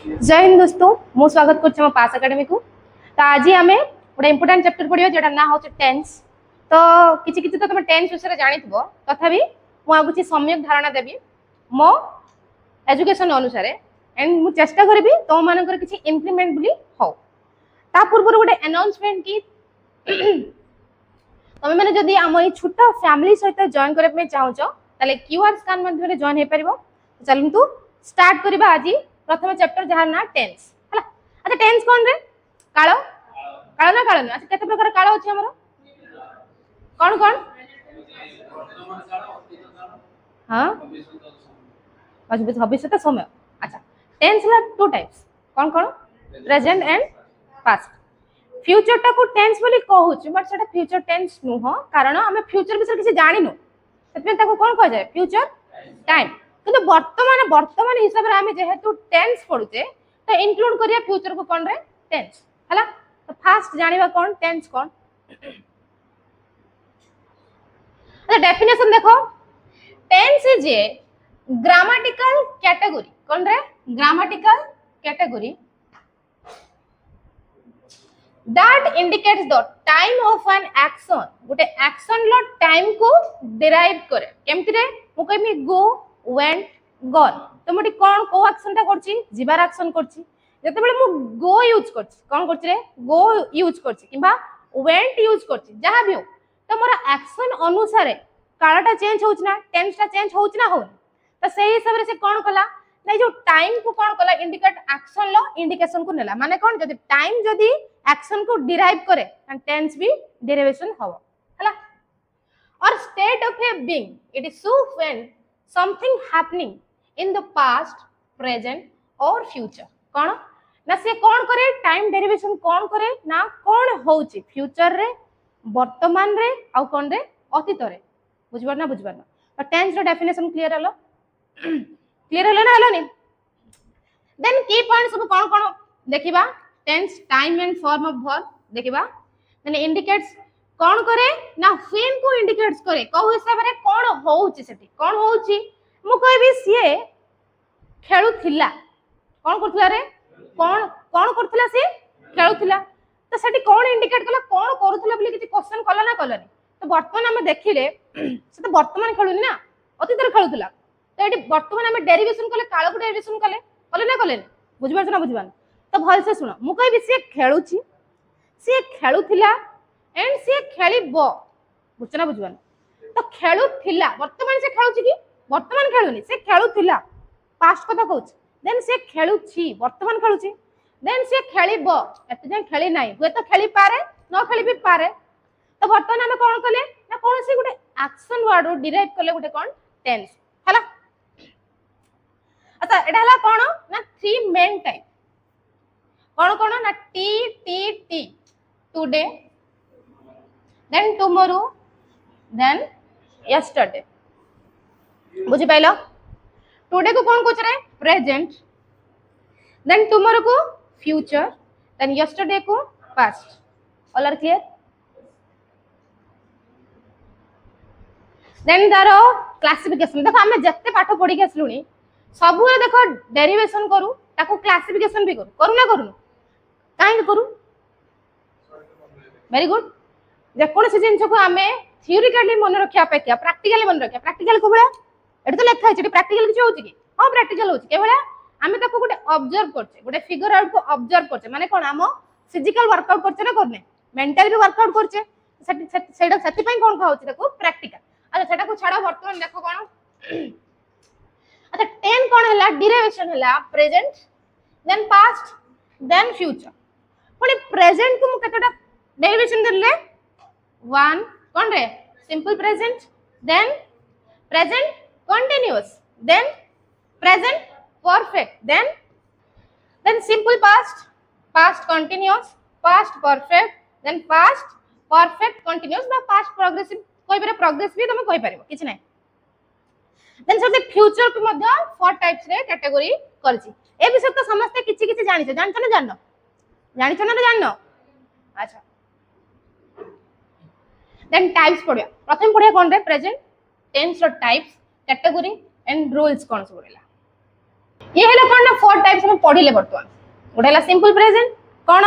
जय हिंद दोस्तों, मु स्वागत कर पास एकेडमी को। तो आज आम गोटे इंपोर्टाट चैप्टर पढ़िया जोटा ना हूँ टेन्स। तो किसी किसी तो तुम टेन्स विषय जानी तथापि मुझे सम्यक धारणा देवी मो एजुकेशन अनुसार एंड मु चेष्टा करी तुम मान किसी इम्प्लीमेंट भी हो। ता पूर्व गोटे अनाउंसमेंट की तुम मैंने जदि आम ये छोट फैमिली सहित जॉइन करने चाहूच ताले क्यूआर स्कैन माध्यम जॉइन हो पार। चलतु स्टार्ट करबा आज प्रथम चैप्टर जहार ना टेन्स हला। अच्छा टेन्स कौन रे? कालो कालो ना कालो ना। अच्छा केते प्रकार कालो अछि हमर? कौन कौन? हां भविष्य समय। अच्छा टेन्स ला टू टाइप्स कौन कौन? Present and past. फ्यूचर टा को टेन्स बोली कहूच बट सेटा फ्यूचर टेन्स नुह कारण हम फ्यूचर विषय किसी जानिनु सेतमे ताको कोन कह जाय फ्यूचर टाइम। किंतु वर्तमान वर्तमान हिसाब रे हमें जेहेतु टेन्स पढुचे तो इंक्लूड करिया फ्यूचर को कोन रे टेन्स हला। तो फास्ट जानिबा कोन टेन्स कोन। अच्छा डेफिनेशन देखो tense is a grammatical category कोन रे grammatical category that indicates the time of an action गोटे action लो time को derive करे केमति रे मु कहमी go went gone। तो मोटी कोन को action ता करछि जिबार action करछि जते बेले मु go यूज करछि कोन करछि रे go यूज करछि किबा went यूज करछि जहा भी हो तो मोर action अनुसार कालाटा चेंज होउछ ना टेंस ता चेंज होउछ ना हो। तो सही हिसाब रे से कोन कला नहीं जो टाइम को कोन कला इंडिकेट एक्शन लो इंडिकेशन को नेला माने कोन जदि टाइम जदि एक्शन को डिराइव करे एंड टेंस भी डेरिवेशन हो हला। और state of a being it is so when something happening in the past present और फ्यूचर कोन ना से कोन करे टाइम डेरिवेशन कोन करे ना कोन होउची फ्यूचर रे वर्तमान रे आ कोन रे अतीत रे बुझबार ना तो टेंस रो डेफिनेशन क्लियर हलो क्लियर हलो ना हलो नी। देन की पॉइंट सब कोन कोन देखिबा tense time and form of verb देखिबा माने इंडिकेट्स कोन करे ना व्हेन को इंडिकेट्स करे को हिसाब रे कोन होउची सेठी कोन होउची मु कहबी सिए खेलुथिला कोन करथिला रे कोन कोन करथिला से खेलुथिला तो सेठी कोन इंडिकेट कला कोन करूथिला बोली किछि क्वेश्चन कला ना कलनी। तो वर्तमान हम देखिले से तो वर्तमान खेलुनी ना अतीत रे खेलुथिला तो एटी वर्तमान हम डेरिवेशन कले काल को डेरिवेशन कले कले ना कले बुझबार ना बुझबान। तो भल से सुनो मु कहबी से खेलुची से खेलुथिला एंड से खेलिबो बुझछ ना बुझबान। तो खेलुथिला वर्तमान से खेलुची कि वर्तमान खेलुनी से खेलुथिला पास्ट कथा कहूछ देन से खेलुची वर्तमान खेलुची देन से खेलिबो एते जे खेली नाही हुए तो खेली पारे न खेली भी पारे। तो वर्तमान हम कोन कले ना कोन से गुटे एक्शन वर्ड रो डिराइव कले गुटे कोन टेंस हला। अच्छा एटा हला कोन ना थ्री मेन टाइप कोन कोन ना T T T today then tomorrow then yesterday बुझि पाइलो। टुडे को कोन कोच रे प्रेजेंट देन टुमारो को फ्यूचर देन यस्टरडे को past. All are clear. Then दारो क्लासिफिकेशन देखो हमें जत्ते पाठ पढी के असलुनी सबु देखो डेरिवेशन करू ताको क्लासिफिकेशन भी करू ना करू काहे करू वेरी गुड। जे कोन से जिंस को हमें थ्योरिकली मन रखिया अपेक्षा प्रैक्टिकली मन रखिया प्रैक्टिकल को बळा एटा तो लेखा है प्रैक्टिकल किछ होउची कि हां प्रैक्टिकल होउची के बळा हमें ताको गुटे ऑब्जर्व करछे गुटे फिगर आउट को ऑब्जर्व करछे माने कोन हम फिजिकल वर्कआउट करछे ना करने मेंटली वर्कआउट करछे सेटा सेति पई कोन कहउची ताको प्रैक्टिकल। अच्छा सेटा को छाड़ो वर्तमान देखो कोन। अच्छा 10 कोन हला डेरिवेशन हला present then past then future पुनी प्रेजेंट को मु केतटा डेरिवेशन देले 1 कोन रे simple present then present continuous then present perfect then simple past past continuous past perfect then past perfect continuous बा पास्ट प्रोग्रेसिव कोइ बेरे प्रोग्रेस भी तुम कहि परिबो किछ नै। देन सर फ्यूचर को मध्य फोर टाइप्स रे कैटेगरी करछि ए विषय तो समस्त किछि किछि जानिछ जानछ ना जाननो जानिछ ना जाननो। अच्छा देन टाइप्स पढिया प्रथम पढिया कोन रे प्रेजेंट टेंस रो टाइप्स कैटेगरी एंड रूल्स कोन सब बोला। ये हेला कोन ना फोर टाइप्स हम पढिले बर्तमान गोटे हला सिंपल प्रेजेंट कोन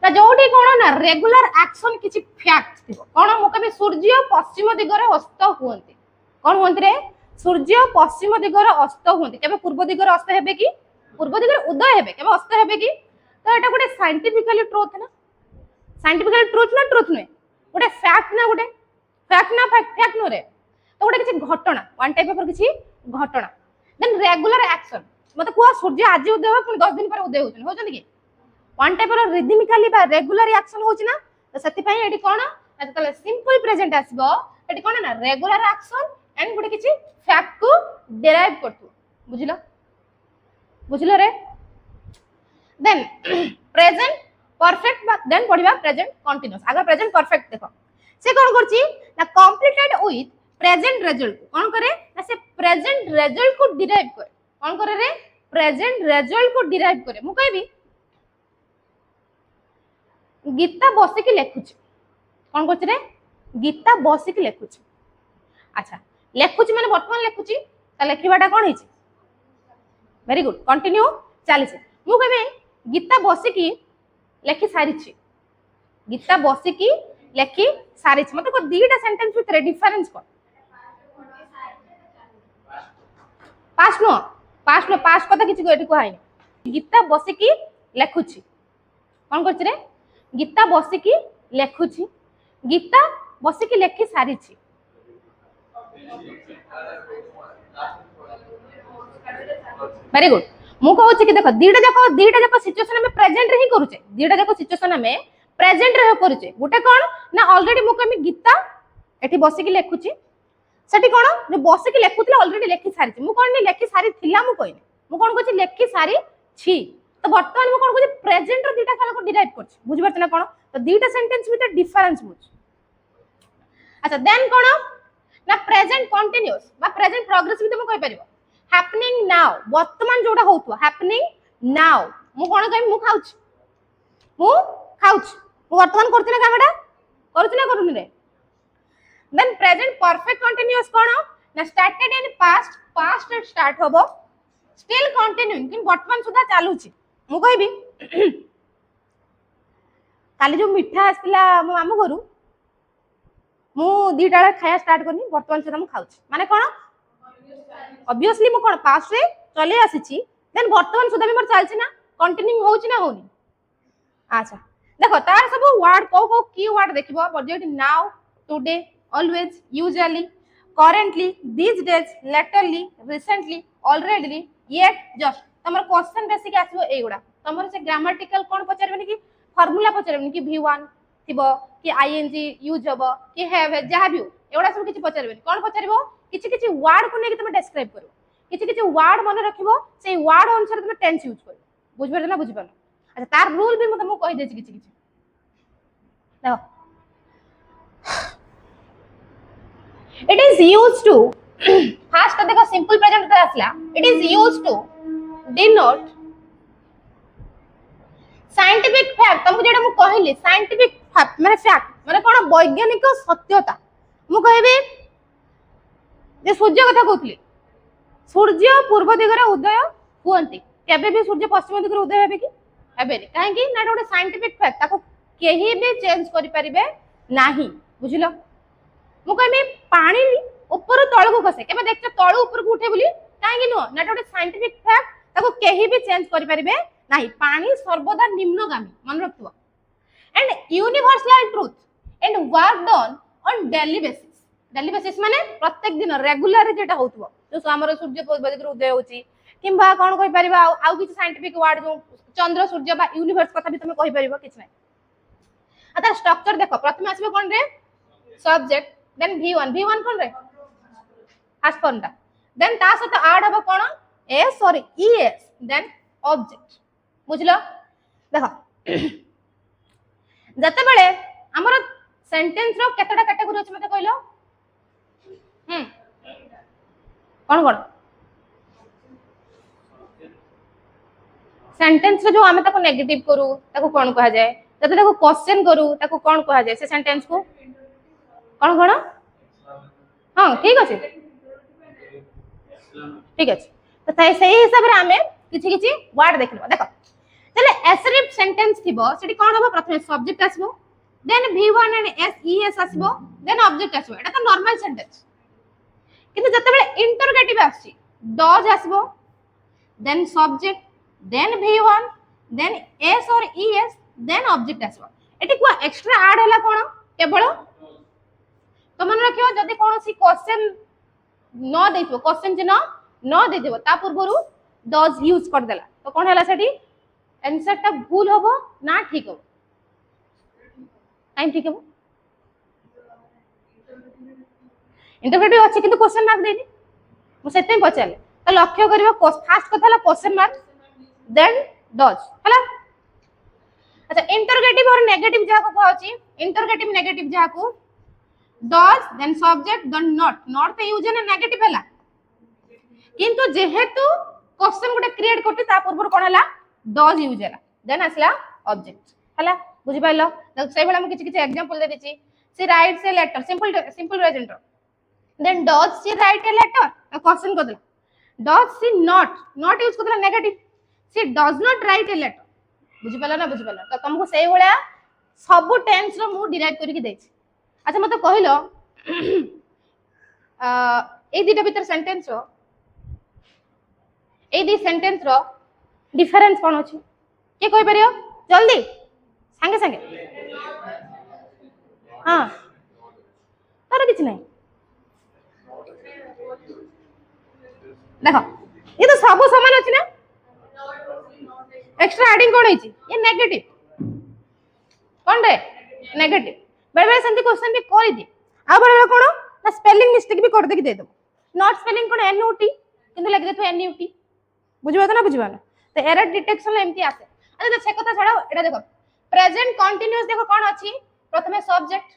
ना जोठी कोन ना रेगुलर एक्शन किछि फैक्ट थिबो कोन मु कबे सूर्य पश्चिम दिगरे अस्त हुंती कोन हुंती रे सूर्य पश्चिम दिगरे अस्त हुंती केबे पूर्व दिगरे अस्त हेबे कि पूर्व दिगरे उदय हेबे केबे अस्त हेबे कि तो एटा गोटे साइंटिफिकली ट्रुथ ना साइंटिफिकली ट्रुथ ना ट्रुथ नुए गोटे फैक्ट ना फैक्ट नो रे तो गोटे किछि घटना वन टाइप ऑफ किछि घटना देन रेगुलर एक्शन मते को सूर्य आज उदय हो पुनी 10 दिन पर उदय होचन होचन कि वन टाइप ऑफ रिदमिकली बा रेगुलर एक्शन होची ना तो सति पई एडी कोन तले सिंपल प्रेजेंट आसीबो एडी कोन ना रेगुलर एक्शन एंड गोटे किछि फैक्ट को डेराइव करतु बुझिलो बुझिलो रे देन प्रेजेंट परफेक्ट देन पढिबा प्रेजेंट कंटीन्यूअस आगे प्रेजेंट परफेक्ट देखो से कोन करची ना कंप्लीटेड विथ प्रेजेंट रिजल्ट कोन करे ना से प्रेजेंट रिजल्ट को डिराइव करे कोन करे रे प्रेजेंट रिजल्ट को डिराइव करे मु कहबी गीता बसी के लेखुची कोन करची रे गीता बसी के लेखुची अच्छा लेखुची माने वर्तमान लेखुची ता लेखिबाटा कोन हिची वेरी गुड कंटिन्यू चलिছে मु कहबी गीता बसी की लेखि सारिछि गीता बसी की लेखि सारिछि मते को दीटा सेंटेंस भितर डिफरेंस को पास्ट नो पास्ट कथा किछि एठी को हाइनी गीता बसी की लेखुछि कोन करछि रे गीता बसी की लेखुछि गीता बसी की लेखि सारिछि वेरी गुड मु कहूछि कि देखो दीटा जाको सिचुएशन में प्रेजेंट रे ही करूचे दीटा जाको सिचुएशन में प्रेजेंट रे करूचे गुटे कोन ना ऑलरेडी मु कमी गीता एठी बसी की लेखुछि सेठी कोन जे बसी की लेखुतले ऑलरेडी लेखि सारी मु कोन ने लेखि सारी थिला मु कहनी मु कोन कहछि लेखि सारी छी तो वर्तमान मु कोन कहछि प्रेजेंट रो दीटा काल को डिराइव करछि बुझि परछ ना कोन तो दीटा सेंटेंस भीतर डिफरेंस बुझ अच्छा देन कोन ना प्रेजेंट कंटीन्यूअस बा प्रेजेंट प्रोग्रेसिव तो मु कहि परिबो हैपनिंग नाउ वर्तमान जोटा होतु हैपनिंग नाउ मु कोन कहै मु खाउछ मु वर्तमान करछि ना कामडा करछि ना करूनी रे देन प्रेजेंट परफेक्ट कंटीन्यूअस कोन ना स्टार्टेड इन पास्ट स्टार्ट होबो स्टिल कंटिन्यूइंग किन वर्तमान सुधा चालुछि मु कहबी काली जो मिठा आसला मो मामू घरु मु दीटा खाया स्टार्ट करनी वर्तमान सुधा मु खाउछि माने कोन ऑब्वियसली मु कोन पास्ट रे चले आसीछि देन वर्तमान सुधा भी मोर चालछि ना कंटिन्यूइंग होछि ना होनी अच्छा देखो तार सब वर्ड को की वर्ड देखिबो बजेट now today always usually currently these days latterly recently already yet just तमर क्वेश्चन बेसिक आसीबो एगुडा तमर से ग्रामेटिकल कोन पचारबेनी कि फार्मूला पचारबेनी कि v1 थिबो कि ing यूज हबो कि हैव जहा भी एगुडा सब किछि पचारबेनी कोन पचारबो किछि वर्ड को नेकी तुम डिस्क्राइब करबो किछि वर्ड मन रखिबो से वर्ड अनुसार तुम टेंस यूज करबो बुझबे ना बुझबे अच्छा तार रूल भी म तुमको कहि देछि किछि देखो it is used to first देखो simple present का असला it is used to denote scientific fact तुमको जेडा मु कहिली scientific fact माने fact माने कोन वैज्ञानिक सत्यता मु कहबे जे सूर्य कथा कहतली सूर्य पूर्व दिगरे उदय हुअंती केबे भी सूर्य पश्चिम दिगरे उदय हेबे कि हेबे काहे कि ना गोटे scientific fact ताको केही भी चेंज करि परिबे नाही बुझिलो मु कहबे पानी ऊपर तळ को खसे केबे देखछ तळ ऊपर को उठे बोली काहे कि नो ना गोटे साइंटिफिक फैक्ट ताको केही भी चेंज करि परिबे नाही पानी सर्वदा निम्नगामी मन रखतो and universal truth and work done on daily basis माने प्रत्येक दिन रेगुलर जेटा होतबो जो हमर सूर्य पूर्व दिगरे उदय होची किंबा कोन कहि परिबा आउ किछ साइंटिफिक वर्ड जो चंद्र सूर्य बा यूनिवर्स कथा भी तुम कहि परिबो किछ नै आता स्ट्रक्चर देखो प्रथम आसीबो कोन रे सब्जेक्ट then v1 कोन रे as फॉर्मटा then ता सहित ऐड हबो कोन s और es then ऑब्जेक्ट बुझलो देखो जते बेले हमर सेंटेंस रो केतडा कैटेगरी अछि मते कहलो कोन सेंटेंस रो जो हमें ताको नेगेटिव करू ताको कोन कहा जाय जते ताको क्वेश्चन करू ताको कोन कहा जाय से सेंटेंस को कोन हां ठीक अछि तो सही हिसाब रे हमें किछि किछि वर्ड देखिबो देखो चले एसरिफ सेंटेंस थिबो सेठी कोन होबो प्रथमे सब्जेक्ट आसीबो देन v1 एंड es आसीबो देन ऑब्जेक्ट आसीबो एटा तो नॉर्मल सेंटेंस किंतु जते बेले इंटरोगेटिव आसी डज आसीबो then subject then v1 then s और es देन ऑब्जेक्ट आसीबो एटी को एक्स्ट्रा ऐड हैला कोन केवल तो मन रखियो जदी कोनोसी क्वेश्चन न देथिबो क्वेश्चन चिन्ह न देथिबो ता पूर्वरु डज यूज कर देला तो कोन हैला सेठी आंसर ता भूल होबो ना ठीक होबो टाइम ठीक होबो इंटरप्रेटिव अछि किंतु क्वेश्चन मार्क देनी मु सेते पचाले तो लक्ष्य करियो फास्ट कथा ला क्वेश्चन मार्क देन डज हला अच्छा इंटरोगेटिव और नेगेटिव जहा को कहछि इंटरोगेटिव नेगेटिव जहा को does then subject then not तो यूज है नेगेटिव हला किंतु जेहेतु क्वेश्चन गुटे क्रिएट करते ता पूर्व कोन हला डज यूज हला देन असला ऑब्जेक्ट हला बुझि पाइलो देख सेहि बेला हम किछि किछि एग्जांपल दे दिछि she writes a letter simple present then does she write a letter तो क्वेश्चन को देला डज सी नॉट यूज करला negative she does not write a letter बुझि पाइलो ना बुझि पाइलो तो तुमको सेहि बेला सब टेंस रो मु डिराइव करि के देछि अच्छा मते कहिलो ए दिटा भीतर सेंटेंस रो ए दी सेंटेंस रो डिफरेंस कोन अछि के कहि परियो जल्दी संगे संगे हां तार किछ नहीं देखो ये तो सब समान अछि ना एक्स्ट्रा एडिंग कोन अछि ये नेगेटिव कोन रे नेगेटिव बेले बेले सेंती क्वेश्चन भी कर दे आ बेले बेले कोन ना स्पेलिंग मिस्टेक भी कर दे कि दे दो नॉट स्पेलिंग कोन एनयूटी किंतु लिख दे तो एनयूटी बुझिबा तो ना बुझिबा ना तो एरर डिटेक्शन एमती आसे अच्छा से कथा छाड़ो एटा देखो प्रेजेंट कंटीन्यूअस देखो कोन अछि प्रथमे subject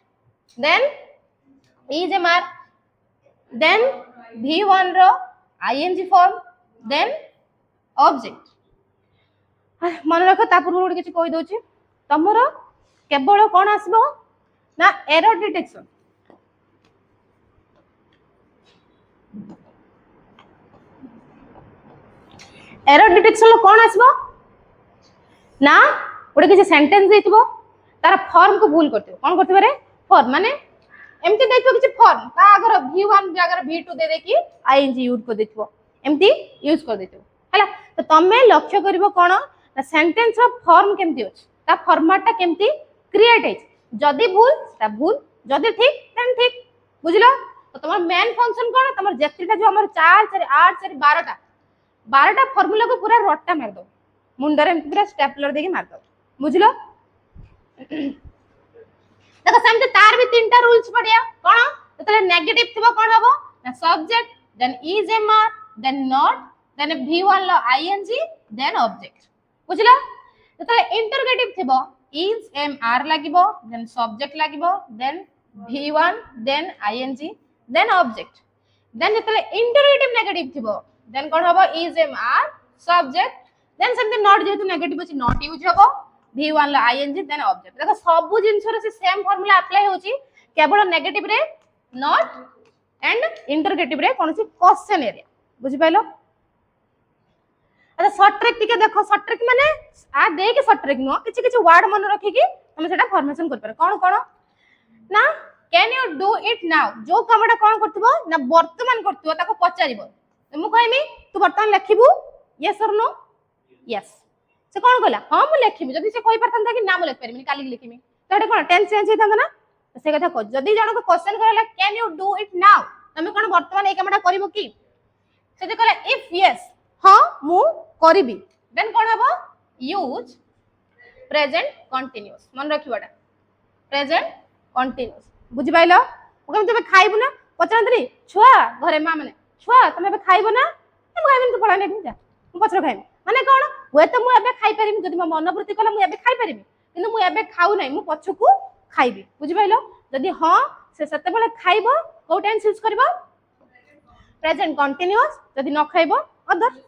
then is a mark then v1 रो ing फॉर्म देन ऑब्जेक्ट मन रखो ता पूर्व किछि कहि दोछि तमरो केवल कोन आसबो ना एरर डिटेक्शन एरर डिटेक्शन लो कोन आसबो ना ओडे किछि सेंटेंस देथिबो तार फॉर्म को भूल करथिबो कोन करथिबो रे फॉर्म माने एमती देथिबो किछि फॉर्म ता अगर v1 जागर v2 दे दे कि ing यूज कर देथिबो एमती यूज कर देथिबो हला तो तमे लक्ष्य करिवो कोन ना सेंटेंस रो फॉर्म केमती अछि ता फॉर्मेट ता केमती क्रिएट है जदी भूल ता भूल जदी ठीक तन ठीक बुझलो तो तमर मेन फंक्शन कोन तमर जेतिटा जो हमर 4 4 8 4 12टा फार्मूला को पूरा रट्टा मार दो मुंडरे पूरा स्टेपलर देके मार दो बुझलो देखो समझ तार भी तीनटा रूल्स पड़िया कोन ततले नेगेटिव थिबो कोन हबो ना subject then is a mark then not then v1 लो ing देन ऑब्जेक्ट बुझलो ततले इंटरोगेटिव थिबो is mr लागिबो देन सब्जेक्ट लागिबो then v1 then ing then object then जतले इंटरोगेटिव नेगेटिव थिबो देन कोन हबो is mr subject then something not जेतु नेगेटिव अछि नॉट यूज हबो v1 ला ing देन ऑब्जेक्ट देखो सब जिंस रे सेम फार्मूला अप्लाई होची केवल नेगेटिव रे नॉट एंड इंटरोगेटिव रे कोनसी क्वेश्चन एरिया बुझि पाइलो अच्छा शॉर्ट ट्रिक टिके देखो शॉर्ट ट्रिक माने आ दे के शॉर्ट ट्रिक नो किछि किछि वर्ड मन रखि कि हम सेटा फॉर्मेशन कर पारे कोन कोन ना can you do it now जो कामडा कोन करथबो ना वर्तमान करथबो ताको पचारिबो मु कहमी तू वर्तमान लिखिबू यस और नो यस से कोन कहला हां मु लिखिबी जदी से कहि परथन कि ना मु लिख परमी काली लिखिमी तो एटा कोन टेंस चेंज हेतन ना से कथा को जदी जण को क्वेश्चन करला can you do it now तमे कोन वर्तमान ए कामडा करिवो की से जे कहला इफ यस हां मु करिबी देन कोन हबो यूज प्रेजेंट कंटीन्यूअस मन रखिबाडा प्रेजेंट कंटीन्यूअस बुझि पाइलो ओकम तबे खाइबु ना पचरंतरी छुआ घरे मां माने छुआ तमे बे खाइबो ना हम खाइबिन तू पळा नै जा मु पचर खाइबी माने कोन होय त मु एबे खाइ परिमी जदी म मनोवृत्ति कला मु एबे खाइ परिमी किंतु मु एबे खाउ नै मु पछकू खाइबी बुझि पाइलो जदी हां से सते बेले खाइबो को टेंस यूज करबो प्रेजेंट कंटीन्यूअस जदी न खाइबो अदर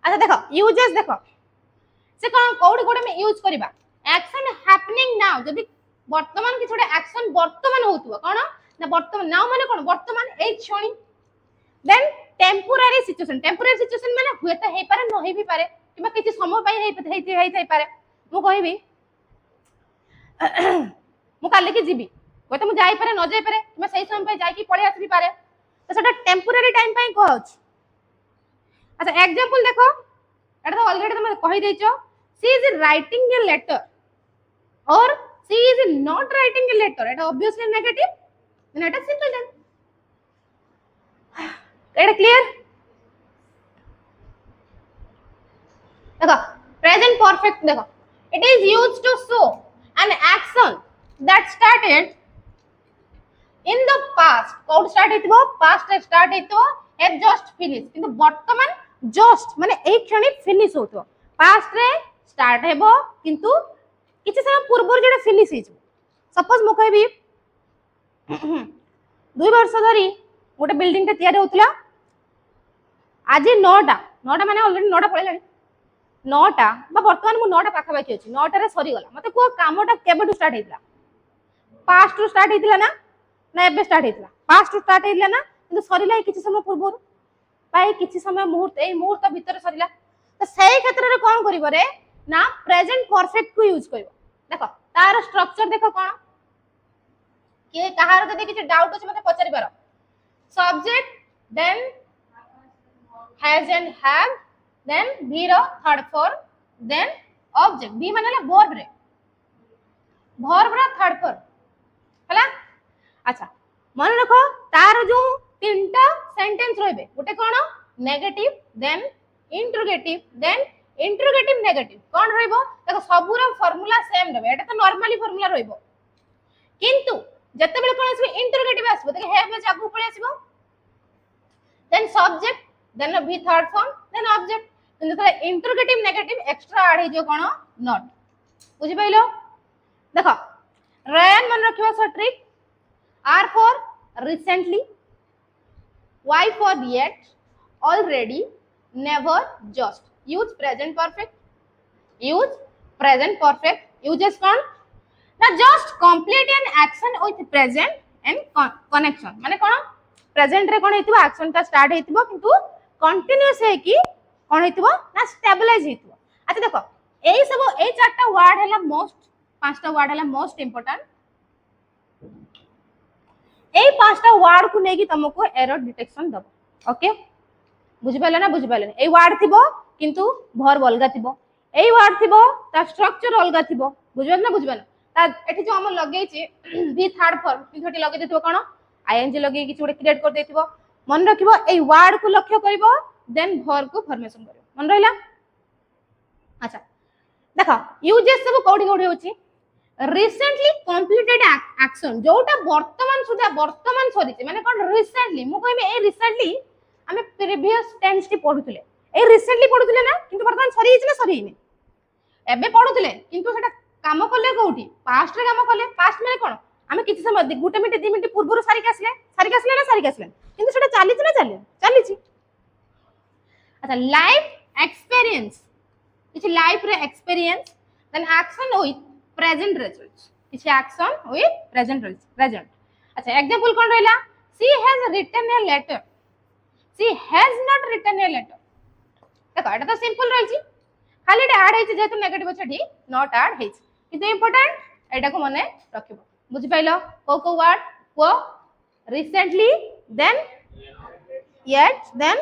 अच्छा देखो यूजेस देखो से कोन कोड कोड में यूज करबा एक्शन हैपनिंग नाउ जदी वर्तमान कि छोटे एक्शन वर्तमान होतुवा कोन ना वर्तमान नाउ माने कोन वर्तमान ए क्षणी देन टेम्पोरारी सिचुएशन माने हुए तो हेई पारे न हेई भी पारे किबा किछि समय पई हेई पारे मु कहबी मु काले की जीबी कोई तो मु जाई पारे न जाई पारे किबा सही समय पे जाई की पळे आसी पारे तो सेटा टेम्पोरारी टाइम पई कहउछ अच्छा एग्जांपल देखो एटा तो ऑलरेडी तुम कहि देछो she is writing a letter और she is not writing a letter एटा ऑब्वियसली नेगेटिव देन एटा सिंपल टेंस एटा क्लियर देखो प्रेजेंट परफेक्ट देखो it is used to show an action that started in the past कोड start हेतिबो past start हेतिबो has just finished किंतु वर्तमान जस्ट माने एक क्षण फिनिश होतो पास्ट रे स्टार्ट हेबो किंतु किछि समय पूर्व जेडा फिनिश हिजो सपोज मु कहबी 2 वर्ष धरी गोटे बिल्डिंग टे तयार होतला आज 9टा माने ऑलरेडी 9टा पळेलानी 9टा बा वर्तमान मु 9टा पाखा बाकी अछि 9टा रे सरी गला मते को कामटा केबे टू स्टार्ट हेतला पास्ट टू स्टार्ट हेतला ना एबे स्टार्ट हेतला पास्ट टू स्टार्ट हेतला ना किंतु सरीला किछि समय पूर्व पाए किछि समय मुहूर्त ए मुहूर्त भीतर सरीला तो सही क्षेत्र रे कोन करिवो रे ना प्रेजेंट परफेक्ट को यूज करिवो देखो तार स्ट्रक्चर देखो कोन के कहार जदि किछि डाउट अछि मते पचारि पारो subject then has and have then be ro third form then object be माने ला verb रा third form हला अच्छा मन रखो तार जो तीनटा सेंटेंस रहबे गोटे कोन नेगेटिव देन इंटरोगेटिव नेगेटिव कोन रहइबो देखो सबुरा फार्मूला सेम रहबे एटा तो नॉर्मली फार्मूला रहइबो किंतु जते बेले कोन आसीबे इंटरोगेटिव आसीबो देखो हैव में जागु पळे आसीबो then subject then be third form then object किंतु इंटरोगेटिव नेगेटिव एक्स्ट्रा ऐड हे जो कोन नॉट बुझि पाइलो देखो रयन मन रखिबो स trick R for recently Y for yet already never just use present perfect uses कोन ना just complete an action with present and connection माने कोन प्रेजेंट रे कोन हेतिबो एक्शन ता स्टार्ट हेतिबो किंतु कंटीन्यूअस है कि कोन हेतिबो ना स्टेबलाइज हेतिबो अच्छा देखो एई सब एई चारटा वर्ड हैला मोस्ट पांचटा वर्ड हैला मोस्ट इंपोर्टेंट एई पांचटा वर्ड को नेकी तुमको एरर डिटेक्शन दबो ओके बुझि पाले ना एई वर्ड थिबो किंतु वर्ब अलगा थिबो एई वर्ड थिबो ता स्ट्रक्चर अलगा थिबो बुझिबे ना ता एठी जो हम लगेई छि बी थर्ड फॉर्म किंतु एठी लगे देथिबो कोन आईएनजी लगे किछि उडे क्रिएट कर देथिबो मन रखिबो एई वर्ड को लक्ष्य करिवो देन वर्ब को फॉर्मेशन करिवो मन रहिला अच्छा देखो यूजेस सब कोडी होची रिसेंटली कंप्लीटेड एक्शन जोटा वर्तमान सरीचे माने कोन रिसेंटली मु कहबे ए रिसेंटली हमें प्रीवियस टेंस टी पढुतले ए रिसेंटली पढुतले ना किंतु वर्तमान सरी हिच ना सरी हिनी एबे पढुतले किंतु सेटा काम करले कोठी पास्ट रे काम करले पास्ट माने कोन हमें किछि समय गुटे मिनिट 2 मिनिट पूर्व सारी के आसले किंतु सेटा चाली छी अच्छा लाइफ एक्सपीरियंस किछि लाइफ रे experience then action with present results किछि एक्शन विथ प्रेजेंट अच्छा एग्जांपल कोन रहला she has written a letter she has not written a letter देखो एटा तो सिंपल रही छी खाली एटा ऐड हेछि जेतु नेगेटिव छठी नॉट ऐड हेछि किंतु इंपोर्टेंट एटा को मने रखिबो बुझि पाइलो को वर्ड को recently then yet then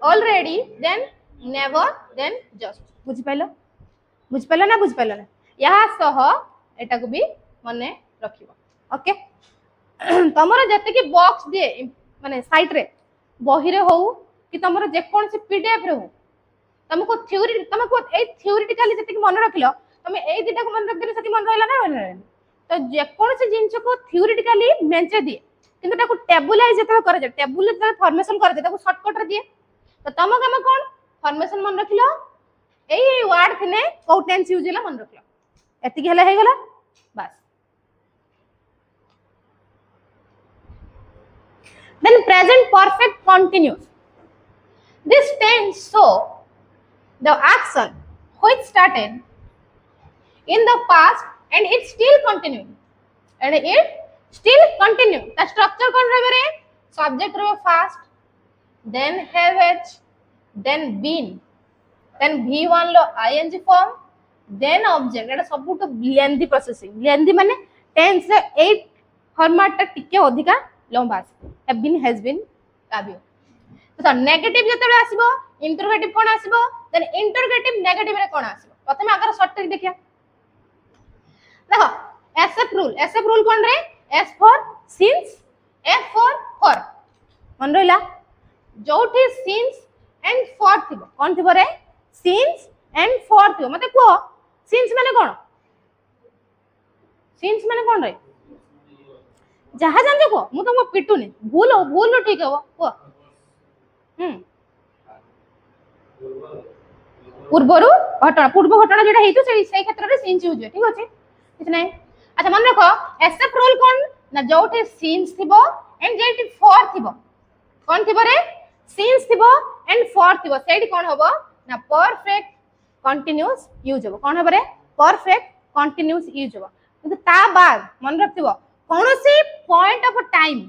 already then never then just बुझि पाइलो ना यहाँ सह एटा को भी मने रखिबो ओके तमरो जते कि बॉक्स दिए माने साइट रे बही रे हो कि तमरो जे कोन से पीडीएफ रे हो तुमको ए थ्योरेटिकली जते कि मन रखिलो तमे ए दिटा को मन रख देले सती मन रहला ना तो जे कोन से जिंस को थ्योरेटिकली मेंचे दिए किंतु ताको टेबुलाइज जते करे जे टेबुल जते फॉर्मेशन करे जे ताको शॉर्टकट रे दिए तो तम काम कोन फॉर्मेशन मन रखिलो एई वर्ड थिने को टेंस यूज होला मन रखिलो एति के हले हे गेला बस then present perfect continuous this tense show the action which started in the past and it still continuing the structure kon rahbe re subject rahbe first then have h, then been, then v1 लो ing form, then object. एटा सबुटो lengthy processing. Lengthy माने tense रे 8 format टा टिके अधिका लंबा आसी. have been, has been, काव्य. तो नेगेटिव जतबे आसीबो इंटरोगेटिव कोन आसीबो, देन इंटरोगेटिव नेगेटिव रे कोन आसीबो. प्रथमे आगर शॉर्ट ट्रिक देखिया. देखो SF रूल कोन रे? S for since, F for. मन रहिला जोठी since and for थिबो कोन थिबो रे? since and for थिबो. मते को since माने कोन? since माने कोन रे? जहा जान को मु तुमको पिटुनी. भूल ठीक है वो को. पूर्व घटना जेटा हेतु से क्षेत्र रे since यूज ठीक अछि. किछ नै. अच्छा मन रखो SF रूल कोन ना जोठी since थिबो एंड जेठी for थिबो. कोन थिबो रे? since थिबो एंड for थिबो. सेडी कोन होबो ना परफेक्ट कंटीन्यूअस यूज होबो. कोन होबो रे? परफेक्ट कंटीन्यूअस यूज होबो. किंतु ता बाद मन रखथिबो कोनोसी पॉइंट ऑफ टाइम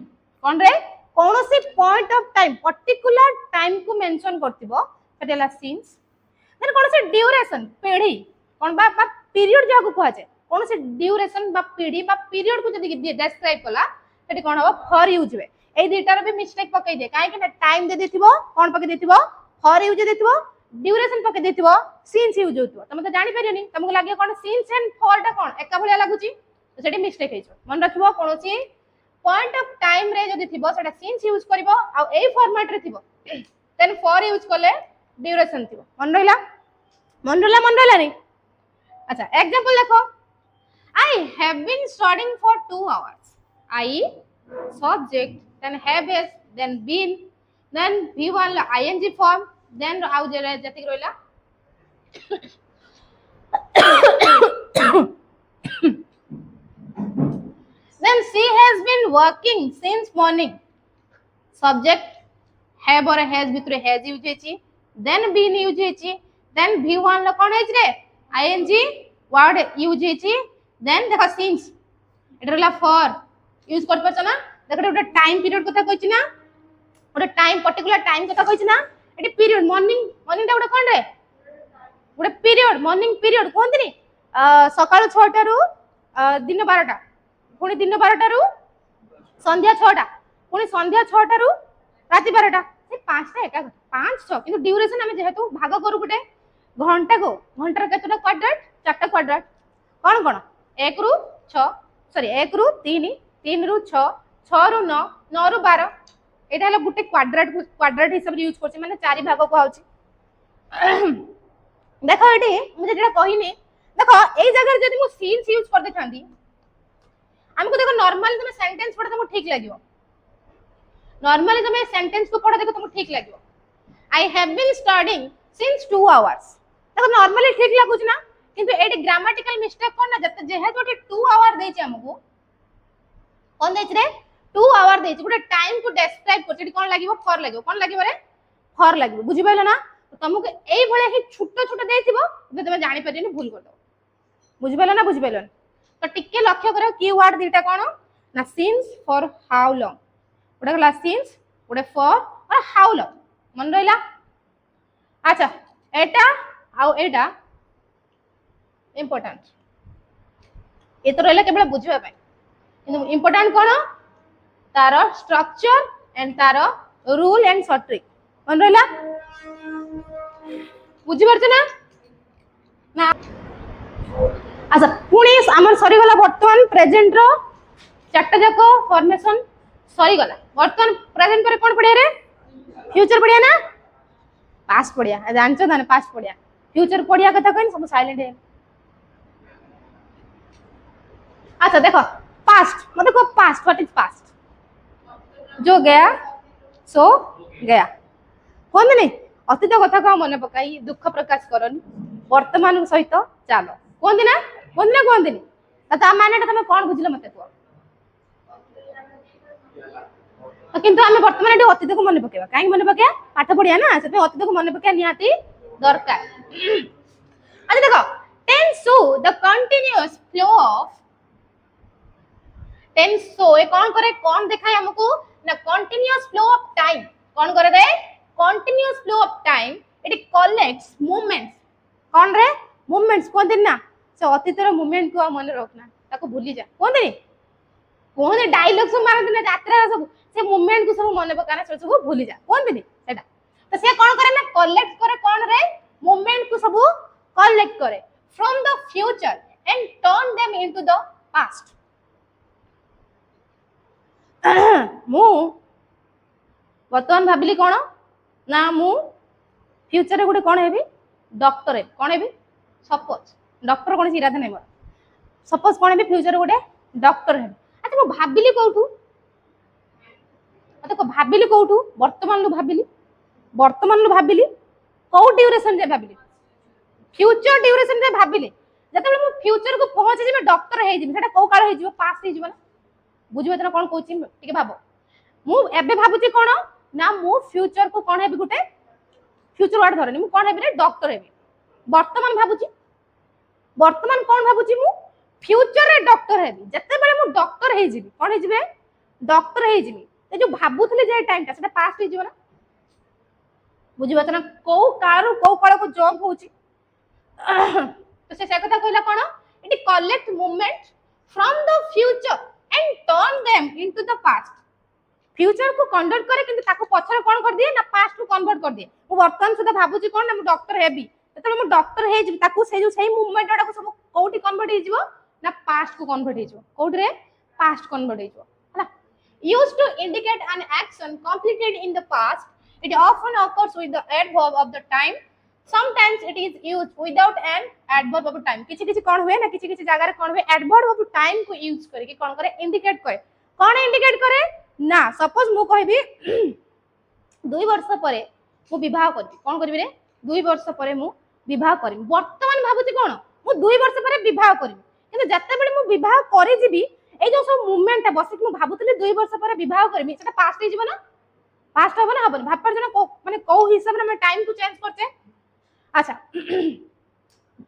कोन रे? कोनोसी point of time particular time को मेंशन करथिबो सेटेला since. देन कोनोसी ड्यूरेशन पीढ़ी कोन बा पीरियड जाको कहै छै. कोनोसी ड्यूरेशन बा पीढ़ी बा पीरियड को जदी डिस्क्राइब कला सेटी कोन होबो फॉर यूज वे. ए दुईटार भी मिस्टेक पकई दे. काहे कि ना टाइम दे देथिबो कोन पकई देथिबो फॉर यूज देथिबो, ड्यूरेशन पकई देथिबो since यूज होथिबो. तमे तो जानि परियोनी तमको लागियो कोन since एंड for टा कोन एका भलिया लागुची. तो सेटी मिस्टेक हेइछो. मन रखिबो कोनोसी पॉइंट ऑफ टाइम रे जदी थिबो सेटा since यूज करबो आ ए फॉर्मेट रे थिबो देन for यूज करले ड्यूरेशन थिबो. मन रहिला रे. अच्छा एग्जांपल देखो. I have been studying for 2 hours. I subject, then have has, then been, then v1 ing form, then आउ जतिक रोइला then she has been working since morning. Subject have or has भितरे has use हेची, then been use हेची, then v1 ल कोन हेच रे ing word use हेची. Then देखो since एटरला for use कर परछ ना. देखो गोटे टाइम पीरियड कथा कहछि ना, गोटे टाइम पर्टिकुलर टाइम कथा कहछि ना. एटी पीरियड मॉर्निंग टा गोटे कोन रे? गोटे पीरियड मॉर्निंग पीरियड कोनथि सकाळ 6 टा रु दिन 12 टा, पुनी दिन 12 टा रु संध्या 6 टा, पुनी संध्या 6 टा रु राति 12 टा. से 5 टा एका 5 6 किंतु ड्यूरेशन हमें जेहेतु भाग करू गोटे घंटा को घंटार केतटा क्वाड्रेंट 4टा क्वाड्रेंट कोन 1 रु 6 सॉरी 1 रु 3 3 रु 6 6 रु 9 9 रु 12 एटा हला गुटे क्वाड्रेंट हिसाब रे यूज करछि माने 4 भाग को आउछि. देखो एटी मुझे जेटा कहिनी देखो ए जगह जदी मु since यूज कर देथांती हमको देखो नॉर्मली तुम सेंटेंस पढा तुमको ठीक लागियो. नॉर्मली तुम सेंटेंस को पढा देखो तुमको ठीक लागियो. I have been studying since 2 hours. देखो नॉर्मली ठीक लागुछ ना, किंतु एटी ग्रामेटिकल मिस्टेक कोन ना जते जेहेतु 2 आवर देछि हमको कोन देछि रे 2 आवर देछि गुटे टाइम को डिस्क्राइब करछि कोन लागिवो फॉर लागिवो. कोन लागिवो रे फॉर लागिवो. बुझि पाइलो ना. तो तुमको एई भले ही छोटो देथिबो तुम जानि परियनी भूल कर दो. बुझि पाइलो ना. तो टिके लक्ष्य करो कीवर्ड दीटा कोन ना since for how long. गोटे गला since गोटे for और how long मन रहिला. अच्छा एटा आ एटा इम्पोर्टेंट ये तो रहिला केवल बुझिबा पय किंतु इम्पोर्टेंट कोन तार स्ट्रक्चर एंड तार रूल एंड शॉर्ट ट्रिक मन रहिला. बुझि परछ ना. अच्छा पुणी आमर सरी गला वर्तमान प्रेजेंट रो चारटा जाको फॉर्मेशन सरी गला. वर्तमान प्रेजेंट पर कोन पडिया रे फ्यूचर पडिया ना पास्ट पडिया. जानचो ना पास्ट पडिया फ्यूचर पडिया कथा कहिन सब साइलेंट है. अच्छा देखो पास्ट मतलब को पास्ट व्हाट इज पास्ट जो गया सो गया. कोन नहीं अतीत कथा को मन पकाई दुख प्रकाश करनी वर्तमान सहित चलो कोन ना कोन दिन ता माने तुम कोन बुझिलो मते को. किंतु आमे वर्तमान एटी अतीत को मन पकेबा काई मन पकेया पाठ पढिया ना से अतीत को मन पकेया निहाती दरकार. अच्छा देखो tense show the continuous flow of tense show a कोन करे कोन देखाय हमको ना कंटीन्यूअस फ्लो ऑफ टाइम. कौन करे रे continuous flow of time it collects movements कौन रे मूवमेंट्स कोन दिन ना से अतीतर मूवमेंट को मन रखना ताको भूली जा कोन दिन कोन डायलॉग सब मारन दिन यात्रा सब से मूवमेंट को सब मन पकाना सब भूली जा कोन दिन सेटा तो से कौन करे ना कलेक्ट करे कौन रे मूवमेंट को सब कलेक्ट करे from the future and turn them into the past मु वर्तमान भाबिली कोन ना मु फ्यूचर रे गुटे कोन हेबी डॉक्टर है कोन हेबी सपोज डॉक्टर कोन इरादा नै मोर सपोज कोन हेबी फ्यूचर गुटे डॉक्टर हेबी अच्छा मु भाबिली कोठू अत को भाबिली कोठू वर्तमान लु भाबिली को ड्यूरेशन जे भाबिली फ्यूचर ड्यूरेशन जे भाबिली जतबे मु फ्यूचर को पहुंच जेबे डॉक्टर हे जेबे सेटा को काल हे जेबो पास्ट हे जेबो ना बुझिबे तना कोन कहूची ठीक भाबो मु एबे भाबुची कोन ना मु फ्यूचर को कोन हेबी गुटे फ्यूचर वर्ड धरनी मु कोन हेबी रे डॉक्टर हेबी वर्तमान भाबुची वर्तमान कोन भाबुची मु फ्यूचर रे डॉक्टर हेबी जते बेले मु डॉक्टर हे जेबी कोन हे जेबे डॉक्टर हे जेबी ए जो भाबुथले जे टाइम ता सेटा पास्ट हे जेबो ना बुझिबे तना को कारू को काल को जॉब होची तो से कथा कहला कोन it collect movement from the future and turn them into the past future को कन्वर्ट करे किंतु ताको पछर कोन कर दिए ना पास्ट को कन्वर्ट कर दिए मु वर्तमान सुधा भाबुची कोन ना मु डॉक्टर हेबी ततले मु डॉक्टर हे जिबी ताको से जो सही मूवमेंट वाडा को सब कोठी कन्वर्ट हे जिवो ना पास्ट को कन्वर्ट हे जिवो कोठी रे पास्ट कन्वर्ट हे जिवो हला used to indicate an action completed in the past it often occurs with the adverb of the time sometimes it is used without an adverb of time किछि किछि कोन हुए ना किछि किछि जगह रे कोन हुए adverb of time को यूज करे कि कोन करे इंडिकेट करे कोन इंडिकेट करे ना सपोज मु कहबी 2 वर्ष परे मु विवाह करबी कोन करबी रे 2 वर्ष परे मु विवाह करबी वर्तमान भाबुची कोन मु 2 वर्ष परे विवाह करबी किंतु जत्ते बेले मु विवाह करि जिबी ए जो सब मूवमेंट बसिक मु भाबुतले 2 वर्ष परे विवाह करबी सेटा पास्ट हे जिवो ना पास्ट हो ना हबन भापर जन को माने को हिसाब रे हम टाइम को चेंज करते अच्छा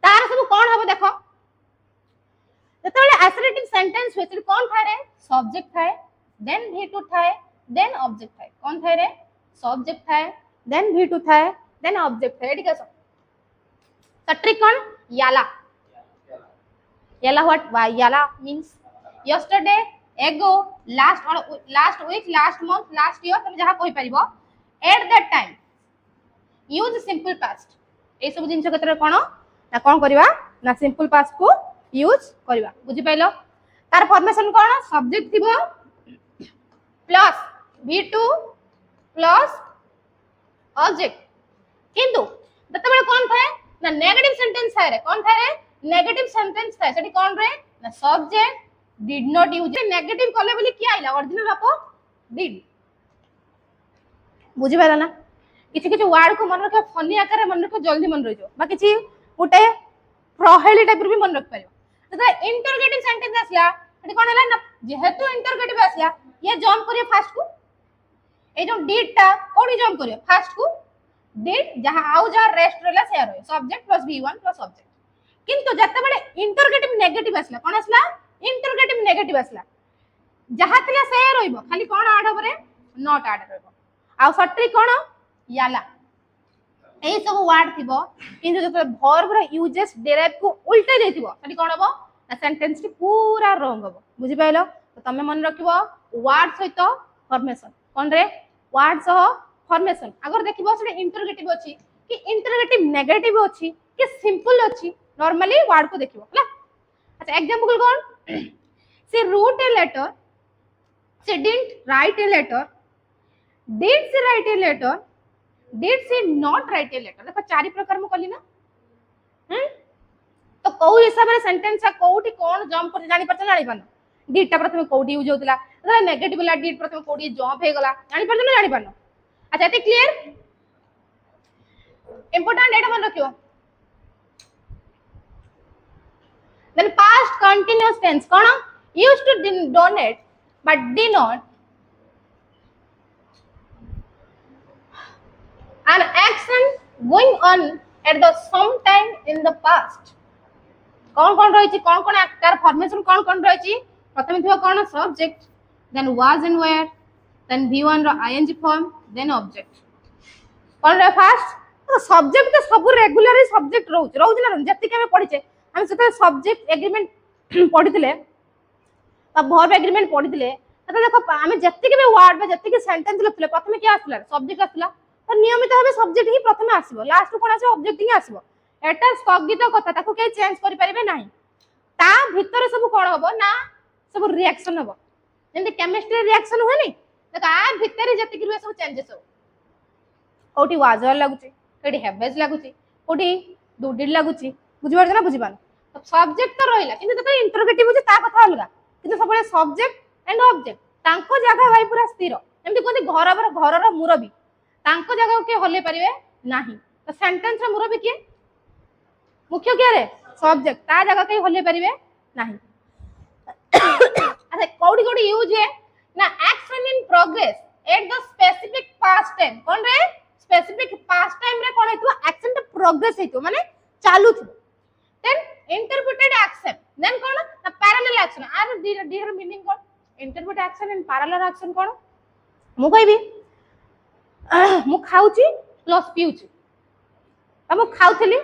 तार सब कोन हबो देखो जतबेले असर्टिव सेंटेंस होय त कोन थाय रे सब्जेक्ट थाय देन V2 थाय देन ऑब्जेक्ट थाय कोन थाय रे सब्जेक्ट थाय देन V2 थाय देन ऑब्जेक्ट थाय ठीक है सब ट्रिक कोन याला याला व्हाट याला means yesterday ago last week last month last year तुम जहा कहि परिबो at that time use simple past ए सब जिंस केतर कोन ना कोन करबा ना सिंपल पास्ट को यूज करबा बुझि पाइलो तार फॉर्मेशन कोन सब्जेक्ट थिबो प्लस V2 प्लस ऑब्जेक्ट किंतु दतबेले कोन थाए ना नेगेटिव सेंटेंस थाए रे कोन थाए रे नेगेटिव सेंटेंस थाए सेठी कोन रे ना subject did not use negative कले बोली क्या आइला ओरिजिनल आपो did बुझि पाला ना किछि किछि वर्ड को मन रखा फनी आकार मन रखो जल्दी मन रहिजो बा किछि उटे प्रोहेली टाइप भी मन रख पायो तो इंटरोगेटिव सेंटेंस आसिया एटी कोन हला ना जेहेतु इंटरोगेटिव आसिया ये जंप करियो फास्ट को ए जो did ता कोडी जंप करियो फास्ट को did जहां आउ जा रेस्ट रहला शेयर होय subject plus V1 plus object किंतु जत्ते बडे इंटरोगेटिव नेगेटिव आसला कोन आसला इंटरोगेटिव नेगेटिव आसला जहा थिला शेयर होइबो खाली कोन ऐड होबरे नॉट ऐड होइबो आ सट्री कोन याला ए सब वर्ड थिबो किंतु जत वर्ब रो यूजेस डेराइव को उल्टे देथिबो खाली कोन होबो ना सेंटेंस टी पूरा रॉन्ग होबो बुझि पाइलो तो तमे मन रखिबो वर्ड सहित फॉर्मेशन कोन रे वर्ड सह फॉर्मेशन अगर देखिबो से इंटरोगेटिव अछि कि इंटरोगेटिव नेगेटिव अछि कि सिंपल अछि नॉर्मली वर्ड को देखिबो हला अच्छा example cone she wrote a letter she didn't write a letter did she write a letter did she not write a letter देखो चारि प्रकार में कली ना तो को हिसाब रे सेंटेंस आ कोठी कोन जंप कर जानि परछ जानि पानो did ता प्रथम कोठी यूज होतला अगर नेगेटिव ला did प्रथम कोठी जंप हे गला जानि परछ ना जानि पानो अच्छा एते क्लियर इंपोर्टेंट एटा मन रखियो then past continuous tense cone used to donate but did not an action going on at the some time in the past कोन रही छी कोन तार फॉर्मेशन कोन रही छी प्रथम थिबो कोन subject then was and were then V1 रो ing form देन ऑब्जेक्ट कौन रे फास्ट सब्जेक्ट तो सब रेगुलर सब्जेक्ट रोज ना जति के पढ़िचे हम से सब्जेक्ट एग्रीमेंट पढ़िथिले वर्ब एग्रीमेंट पढ़िथिले तो देखो आम जति के वर्ड जति सेंटेंस लिखले प्रथम क्या आसला सब्जेक्ट आसला तो नियमित भाव सब्जेक्ट ही प्रथम आसीबो लास्ट को कोन आसीबो ऑब्जेक्ट ही आसीबो एटा स्थगित कथा ताको के चेंज करि परिबे नाही ता भीतर सब कोन होबो ना सब रिएक्शन होबो जेंति केमिस्ट्री रिएक्शन होय नि देखो आ भीतर जति के सब चेंजेस हो कोठी वाजर लागुची कोठी हेवेज लागुची कोठी डुडिल लागुची बुझि पारछ ना बुझि पान तो सब्जेक्ट तो रहिला किंतु तो इंटरोगेटिव बुझि ता कथा अलगा किंतु सबले सब्जेक्ट एंड ऑब्जेक्ट तांको जगह भाई पूरा स्थिर एमति कोंती घरर मुरबी तांको जगह के हले परिबे नाही तो सेंटेंस रे मुरबी के मुख्य क्या रे सब्जेक्ट ता जगह के हले परिबे नाही अच्छा कोडी कोडी यूज है ना action in progress at the specific past time कोन रे स्पेसिफिक पास्ट टाइम रे कोन हेतु एक्शन द प्रोग्रेस हेतु माने चालू थु देन इंटरप्रेटेड एक्शन देन कोन the parallel action are their meaning कोन interpreted action and parallel action कोन मु कहबी मु खाउची प्लस पिउची अब खाउथली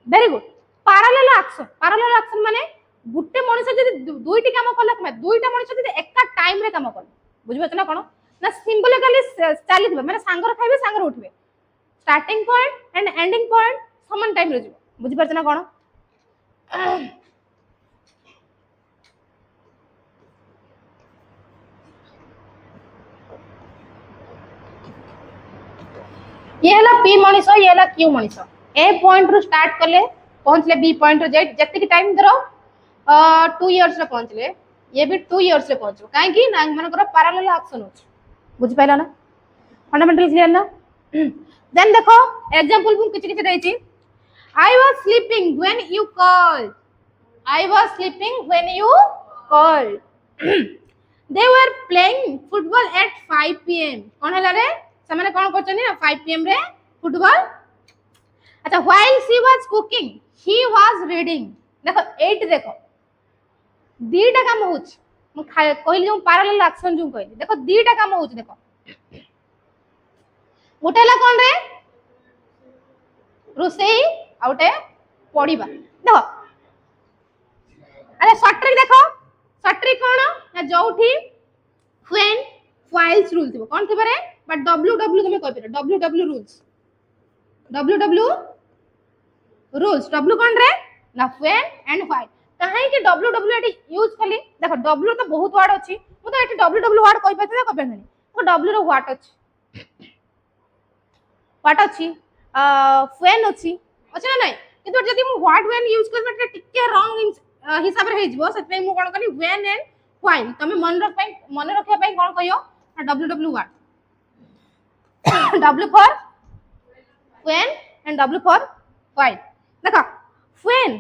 वेरी गुड पैरेलल एक्शन माने गुटे मनुष्य जदि दुईटी काम कला कि दुईटा मनुष्य जदि एका टाइम रे काम कला बुझि बत ना कोन ना सिंबलिकली चाली दिबे माने सांगर खाइबे सांगर उठबे starting point and ending point समान टाइम रे जिवो बुझि परछ ना कोन ये हला पी मनीष ये हला क्यू मनीष ए पॉइंट रू स्टार्ट करले पहुंचले बी पॉइंट रे जति के टाइम धरो 2 इयर्स रे पहुंचले ये भी 2 इयर्स रे पहुंचो काहे कि ना मनकर पैरेलल एक्शन हो बुझ पाइला ना फंडामेंटल क्लियर ना देन देखो एग्जांपल बुक किछि किछि देछि I was sleeping when you called I was sleeping when you called they were playing football at 5 PM कोन हला रे से माने कोन करछनी ना 5 पीएम रे फुटबॉल अच्छा while she was cooking he was reading देखो 8 देखो दीटा काम होछ मु कहली जो पैरेलल एक्शन जो कहली देखो दीटा काम होछ देखो गोटेला कोन रे रोसेई आउटे पढिबा देखो अरे शॉर्ट ट्रिक देखो शॉर्ट ट्रिक कोन ना जोठी व्हेन फाइल्स रूल थिबो कोन थिबो रे बट डब्ल्यू तुम कह पिरो डब्ल्यू रूल्स डब्ल्यू कोन रे ना व्हेन एंड फाइल काहे कि डब्ल्यू एटी यूज कली देखो डब्ल्यू तो बहुत वर्ड अछि मु तो एटी डब्ल्यू वर्ड कहि पाते कहि पानी तो डब्ल्यू रो व्हाट अछि व्हेन अछि अच्छा ना किंतु जदी मु व्हाट व्हेन यूज कर बटे टिके रॉन्ग हिसाब रे हे जबो सतै मु कोन कनी व्हेन एंड फाइल तमे मन रखिया पई कोन कहियो W word W for when and W for file देखो व्हेन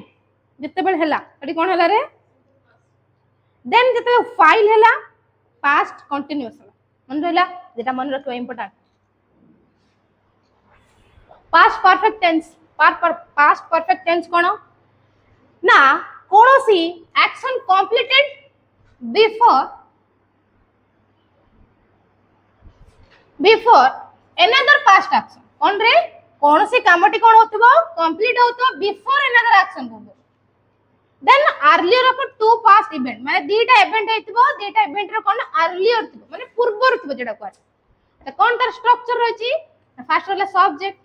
जते बेल हला एटी कोन हला रे देन जते फाइल हला पास्ट कंटीन्यूअस मन रहला जेटा मन रखो इंपोर्टेंट पास्ट परफेक्ट टेंस कोन ना कोनोसी action completed before another past action कोन रे कोनोसी कामटी कोन होतबो कंप्लीट होतो बिफोर अनदर एक्शन को then earlier of two past event माने दीटा इवेंट हेतिबो दीटा इवेंट रो कोन अर्लियर थिबो माने पूर्वर थिबो जेडा को त कोन तर स्ट्रक्चर रहछि फर्स्ट वाला subject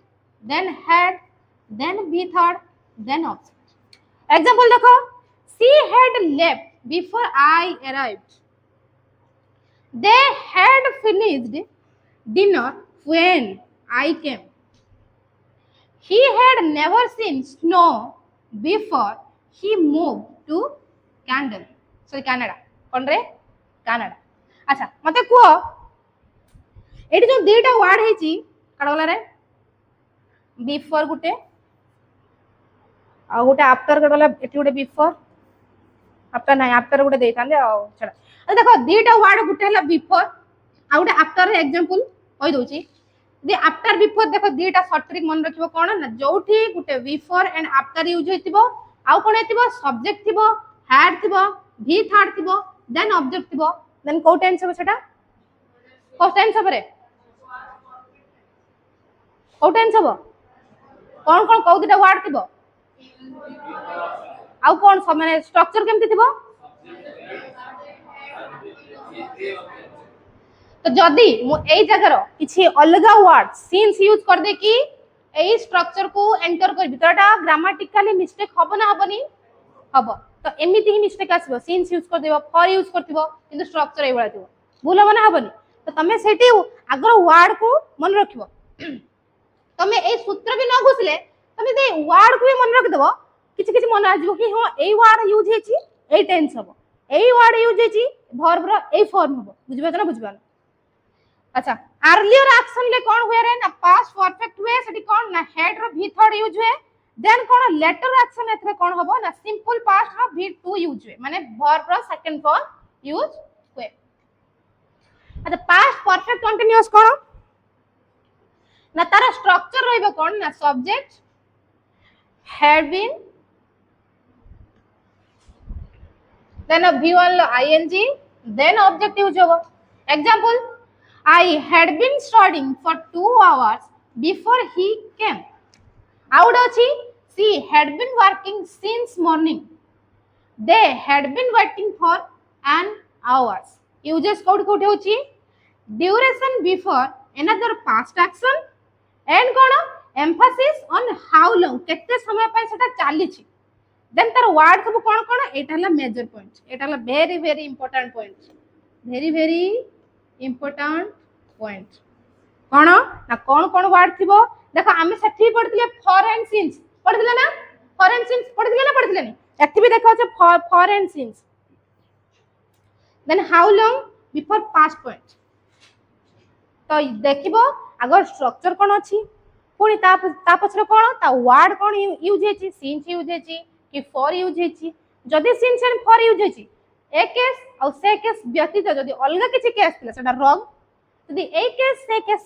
then had then be third then object example देखो she had left before I arrived they had finished dinner when I came he had never seen snow before he moved to Canada कोन रे Canada अच्छा मते को eighty जो दीटा word हेची काडगला रे before गुटे आ गुटे after काडगला eighty गुटे before after नाही after गुटे देइतांदे आ छडा अच्छा देखो दीटा वर्ड गुटे हला बिफोर आ गुटे आफ्टर एग्जांपल कहि दोची दे आफ्टर बिफोर देखो दीटा शॉर्ट ट्रिक मन रखिबो कोन ना जोठी गुटे बिफोर एंड आफ्टर यूज होइतिबो आउ कोन हेतिबो सब्जेक्ट थिबो हैड थिबो भी थर्ड थिबो देन ऑब्जेक्ट थिबो देन को टेंस हो सेटा को टेंस हो रे को टेंस हबो कोन कोन को दिटा वर्ड थिबो आउ कोन माने स्ट्रक्चर केमति थिबो तो जदी मु एई जगह किछि अलगा वर्ड सिंस यूज कर दे कि एई स्ट्रक्चर को एंटर करबी तो एटा ग्रामेटिकली मिस्टेक हबो ना हबनी हबो तो एमिति ही मिस्टेक आसीबो सिंस यूज कर देबो फॉर यूज करथिबो किंतु स्ट्रक्चर एई बळा थिबो भूल हबो ना हबनी तो तमे सेठी आगर वर्ड को मन रखिबो तमे एई सूत्र भी न घुसले तमे दे वर्ड को भी मन रख देबो किछि किछि मन आजिबो कि हां एई वर्ड यूज हेची एई टेंस हबो एई वर्ड यूज हेची वर्ब रो एई फॉर्म हबो बुझबे ना बुझबा अच्छा अर्लियर एक्शन ले कोन हुए रे ना पास्ट परफेक्ट हुए सेठी कोन ना हेड रो भी थर्ड यूज हुए देन कोन लेटर एक्शन एथरे कोन हबो ना सिंपल पास्ट रो भी टू यूज हुए माने वर्ब रो सेकंड फॉर्म यूज हुए अच्छा पास्ट परफेक्ट कंटीन्यूअस कोन ना तार स्ट्रक्चर रहइबो कोन ना subject had been then a v1 ing then object use hobo example I had been studying for 2 hours before he came out achi she had been working since morning they had been waiting for an hours uses code कोठी होची duration before another past action and cone emphasis on how long केते समय पय सेटा चाली छी then तार word सब कोन कोन एटा हला मेजर पॉइंट एटा हला very very important point very important point कोन ना कोन कोन वर्ड थिबो देखो आमे सेठी पढितले फॉर एंड सिंस पढितले ना फॉर एंड सिंस पढितले ना पढितले नी एठी भी देखो छ for and since then how long before past point तो देखिबो अगर स्ट्रक्चर कोन अछि पुणी ता पछरे कोन ता वर्ड कोन यूज हेची सिंस यूज हेची कि फॉर यूज हेची जदी सिंस एंड फॉर यूज हेची ए केस और से केस व्यतीत जदी अलगा किछि केस थिला सेटा रॉन्ग जदी ए केस से केस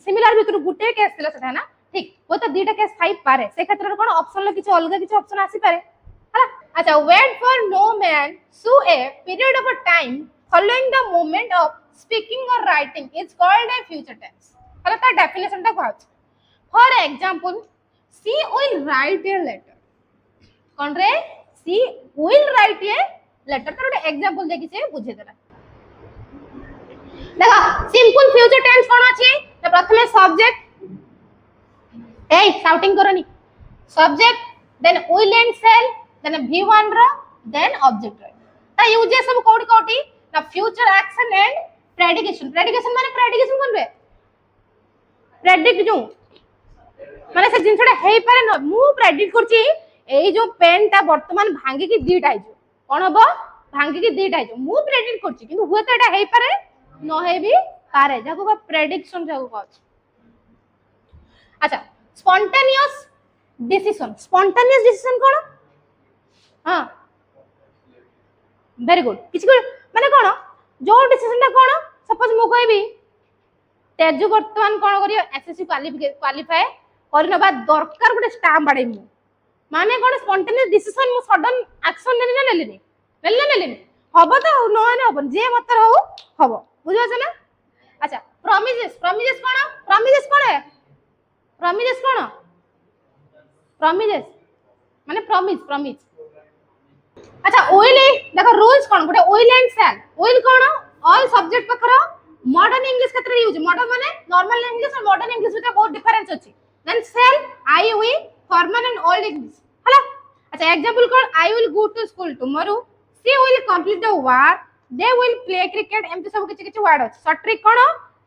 सिमिलर भितर गुटे केस थिला सेटा ना ठीक वो तो दीटा केस थाई पारे से क्षेत्र कोन ऑप्शन ल किछि अलगा किछि ऑप्शन आसी पारे हला अच्छा wait for no man so a period of time following the moment of speaking or writing is called a future tense हला ता डेफिनेशन ता कहछ For example, she will write a letter. कौन रे? She will write a letter. तो एक example देखी से बुझे देला। देखा simple future tense कौन अच्छी? तो प्रथमे subject. Hey, shouting करो नी. Subject, then will and shall, then V1 रा, then object रा. तो uses सब कोडी कोडी ना future action and predication. Predication माने predication कौन रे? Predict जो माने से जिनसटा हेई पारे न मु प्रेडिक्ट करची एई जो पेन ता वर्तमान भांगी की दीटा आइजो कोन हबो भांगी की दीटा आइजो मु प्रेडिक्ट करची किंतु हुए तो एटा हेई पारे न हे भी पारे जाको बा प्रेडिक्शन जाको कहछ अच्छा स्पॉन्टेनियस डिसीजन कोन हां वेरी गुड किछि माने कोन जो डिसीजन ता कोन सपोज मु कहबी तेजु वर्तमान कोन करियो एसएससी क्वालिफाई करनबा दरकार गुटे स्टाम्प बाडे मु माने कोन स्पॉन्टेनियस डिसीजन मु सडन एक्शन लेनी ना लेनी हबो तो न ना हबो जे मत रहउ हबो बुझो छ ना अच्छा प्रॉमिसेस माने प्रॉमिस अच्छा विल देखो रूल्स कोन गुटे विल एंड शैल विल कोन ऑल सब्जेक्ट पखरो मॉडर्न इंग्लिश क्षेत्र यूज मॉडर्न माने नॉर्मल इंग्लिश और मॉडर्न इंग्लिश में बहुत डिफरेंस अछि then shall I will formal and old English hala acha example called I will go to school tomorrow she will complete the work they will play cricket emti सब किछि किछि word अछि short trick कोन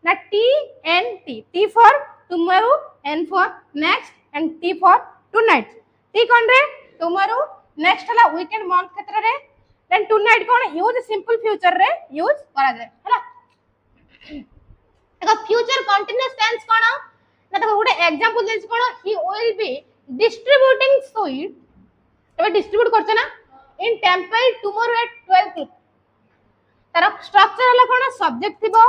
ना t for tomorrow n for next and t for tonight t कोन रे tomorrow next हला weekend month क्षेत्र रे then tonight कोन use simple future रे यूज करा जाय हला एका future continuous tense कोन ना देखो गुटे एग्जांपल देछि कोन he will be distributing sweet तबे डिस्ट्रीब्यूट करछ ना इन टेंपल टुमारो एट 12 तार स्ट्रक्चर हला कोन सब्जेक्ट थिबो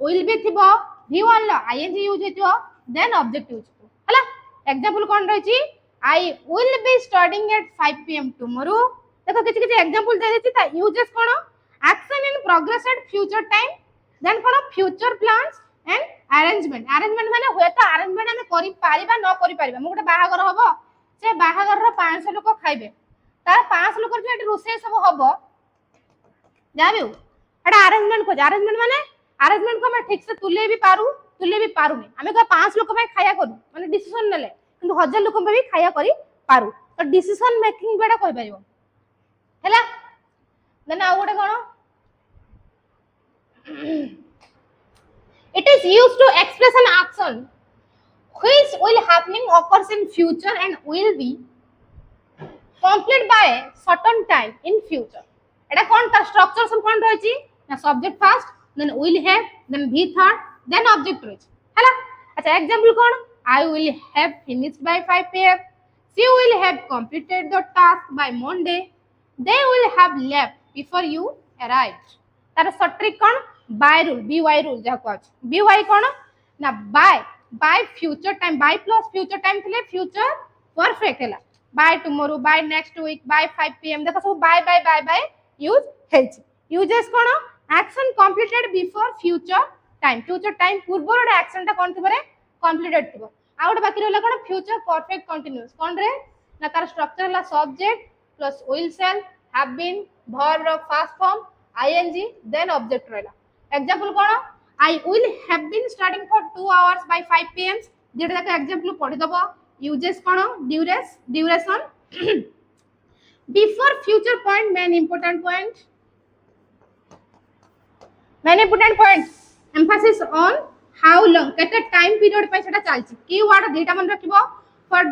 विल बी थिबो v1 ला ing यूज हेतिबो देन ऑब्जेक्ट यूज हला एग्जांपल कोन रहछि I will be studying at 5 pm tomorrow देखो किछि किछि एग्जांपल दे देछि ता यूजेस कोन action in progress at future time then कोन future plans and arrangement arrangement माने हुए तो अरेंजमेंट हमें करि पारिबा न करि पारिबा मु गोटे बाहागर हबो से बाहागर रो 500 लोक खाइबे तार 5 लोकर जो एटी रोसे सब हबो जाबे एटा अरेंजमेंट को अरेंजमेंट को हम ठीक से तुले भी पारू नहीं हमें का 5 लोक में खाया करू माने डिसीजन नेले किंतु 1000 लोक में भी खाया करी पारू तो डिसीजन मेकिंग बेटा कहि परिबो हैला देन आ गोटे कोन it is used to express an action which will happening occurs in future and will be complete by a certain time in future eta kon ta structure सब kon रही छी ना subject first then will have then be third then object रही हैला अच्छा example कोन I will have finished by 5 pm she will have completed the task by Monday they will have left before you arrived तार short trick cone by rule जा को by कोन ना by future time by plus future time थिले future perfect हैला by tomorrow by next week by 5 pm देखो सब by use हेल्च uses कोन action completed before future time पूर्व रो एक्शन ता कोन थिबरे कंप्लीटेड थिबो आ गोटे बाकी रहला कोन फ्यूचर परफेक्ट कंटीन्यूअस कोन रे ना तार स्ट्रक्चर ला subject plus will shall have been verb रो first form ing then object रहला एग्जांपल कोन I will have been studying for 2 hours by 5 pm जेटा का एग्जांपल पढि दबो uses cone duration before future point main important point emphasis on how long केते time period पे सेटा चलची keyword दुईटा मन रखिबो for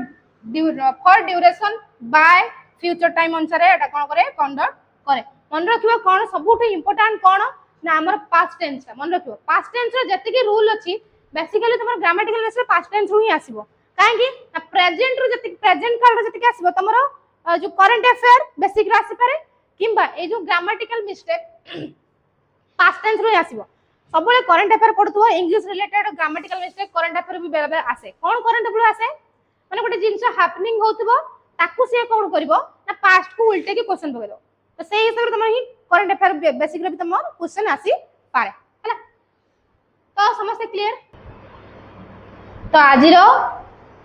duration by future time अनुसार एटा कोन करे कंडक्ट करे मन रखिबो कोन सबुठ इंपोर्टेंट कोन ना हमर पास्ट टेंस मन रखिबो पास्ट टेंस रो जति के रूल अछि बेसिकली तमर ग्रामेटिकल में पास्ट टेंस रो ही आसीबो काहे कि प्रेजेंट रो जति प्रेजेंट काल रो जति के आसीबो तमरो जो करंट अफेयर बेसिक राशि पारे किंबा ए जो ग्रामेटिकल मिस्टेक पास्ट टेंस रो आसीबो सबले करंट अफेयर पढतो English related grammatical mistake current affair भी बेले बेले आसे कोन करंट अफेयर आसे माने गोटे जिंस हैपनिंग होतबो ताकू से कोन करबो ना पास्ट को उल्टे के क्वेश्चन पकेदो तो सेही हिसाब रे तमर ही करंट अफेयर बेसिक रे भी तमर क्वेश्चन आसी पारे हला तो समस्त क्लियर तो आज रो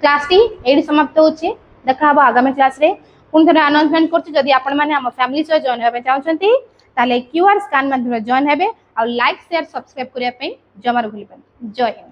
क्लास टी एडी समाप्त होची देखा हबो आगामी क्लास रे पुन थरे अनाउंसमेंट करछि जदि आपण माने हम फैमिली से जॉइन होबे चाहछंती ताले क्यूआर स्कैन माध्यम जॉइन हेबे और लाइक शेयर सब्सक्राइब करिया पे जमार भूलिबेन जय हिंद।